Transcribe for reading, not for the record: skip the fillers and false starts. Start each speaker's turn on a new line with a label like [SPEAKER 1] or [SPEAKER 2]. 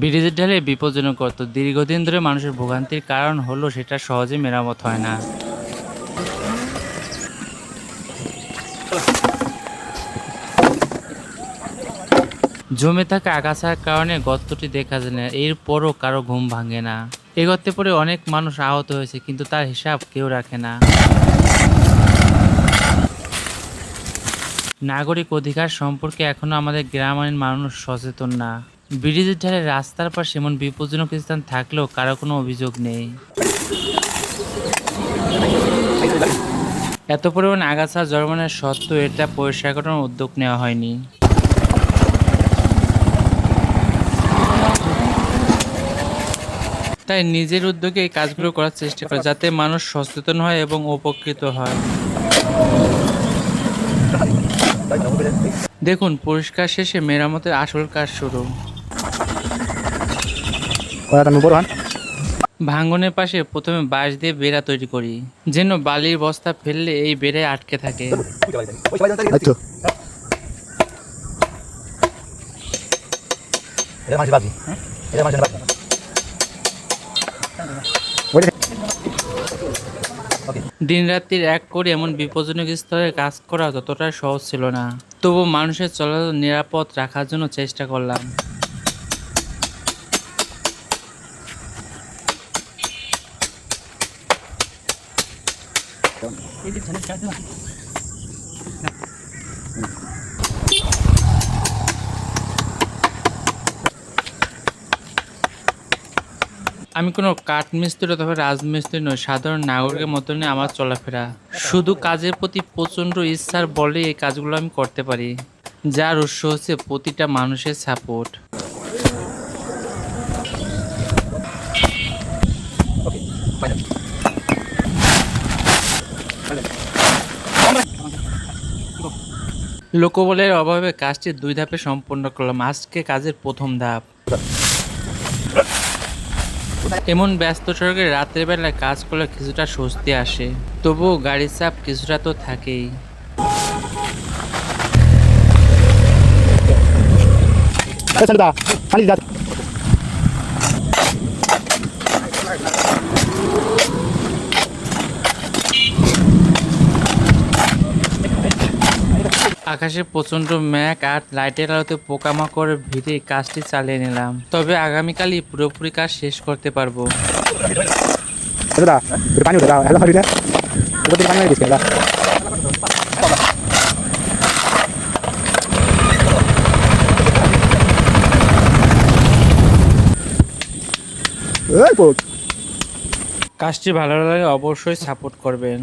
[SPEAKER 1] ব্রিজের ঢালে বিপজ্জনক গর্ত দীর্ঘদিন ধরে মানুষের ভোগান্তির কারণ হলো সেটা সহজে মেরামত হয় না। জমে থাকা আগাছার কারণে গর্তটি দেখা যায় না, এরপরও কারো ঘুম ভাঙে না। এ গর্তে পড়ে অনেক মানুষ আহত হয়েছে, কিন্তু তার হিসাব কেউ রাখে না। নাগরিক অধিকার সম্পর্কে এখনো আমাদের গ্রামের মানুষ সচেতন না। ব্রিজের ধারে রাস্তার পাশে এমন বিপজ্জনক স্থান থাকলেও কারো কোনো অভিযোগ নেই। এত পরিমাণ আগাছা জন্মানোর সত্ত্বেও এটা পরিষ্কার করার উদ্যোগ নেওয়া হয়নি। তাই নিজের উদ্যোগে এই কাজগুলো করার চেষ্টা করে, যাতে মানুষ সচেতন হয় এবং উপকৃত হয়। দেখুন, পরিষ্কার শেষে মেরামতের আসল কাজ শুরু। ভাঙনের পাশে প্রথমে বাঁশ দিয়ে বেড়া তৈরি করি, যেন বালির বস্তা ফেললে এই বেড়ায় আটকে থাকে। দিনরাত্রির এক করে এমন বিপজ্জনক স্তরে কাজ করা ততটা সহজ ছিল না, তবু মানুষের চলাচল নিরাপদ রাখার জন্য চেষ্টা করলাম। আমি কোনো কাঠমিস্ত্রি অথবা রাজমিস্ত্রি নই, সাধারণ নাগরিকের মতনই আমার চলাফেরা। শুধু কাজের প্রতি প্রচণ্ড ইচ্ছার বলে এই কাজগুলো আমি করতে পারি, যার উৎস হচ্ছে প্রতিটা মানুষের সাপোর্ট। লোকবলের অভাবে কাজটি 2 ধাপে সম্পন্ন করলাম। আজকে কাজের প্রথম ধাপ। এমন ব্যস্ত সড়কে রাতের বেলায় কাজ করলে কিছুটা স্বস্তি আসে, তবুও গাড়ির চাপ কিছুটা তো থাকেই। আকাশে প্রচন্ড মেঘ আর লাইটের আলোতে পোকামাকড় ভিড়ে কাজটি চালিয়ে নিলাম, তবে আগামীকালই পুরোপুরি কাজ শেষ করতে পারবো। কাজটি ভালো লাগলে অবশ্যই সাপোর্ট করবেন।